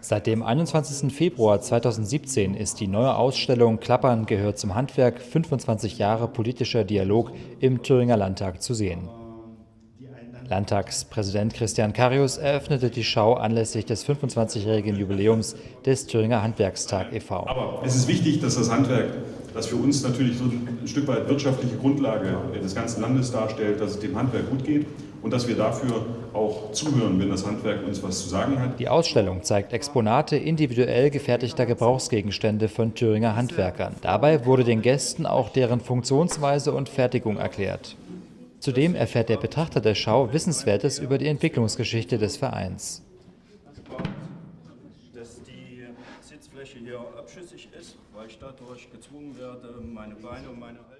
Seit dem 21. Februar 2017 ist die neue Ausstellung Klappern gehört zum Handwerk 25 Jahre politischer Dialog im Thüringer Landtag zu sehen. Landtagspräsident Christian Carius eröffnete die Schau anlässlich des 25-jährigen Jubiläums des Thüringer Handwerkstag e.V. Aber es ist wichtig, dass das Handwerk, das für uns natürlich so ein Stück weit wirtschaftliche Grundlage des ganzen Landes darstellt, dass es dem Handwerk gut geht und dass wir dafür auch zuhören, wenn das Handwerk uns was zu sagen hat. Die Ausstellung zeigt Exponate individuell gefertigter Gebrauchsgegenstände von Thüringer Handwerkern. Dabei wurde den Gästen auch deren Funktionsweise und Fertigung erklärt. Zudem erfährt der Betrachter der Schau Wissenswertes über die Entwicklungsgeschichte des Vereins. Dass die Sitzfläche hier abschüssig ist, weil ich dadurch gezwungen werde, meine Beine und meine Haltung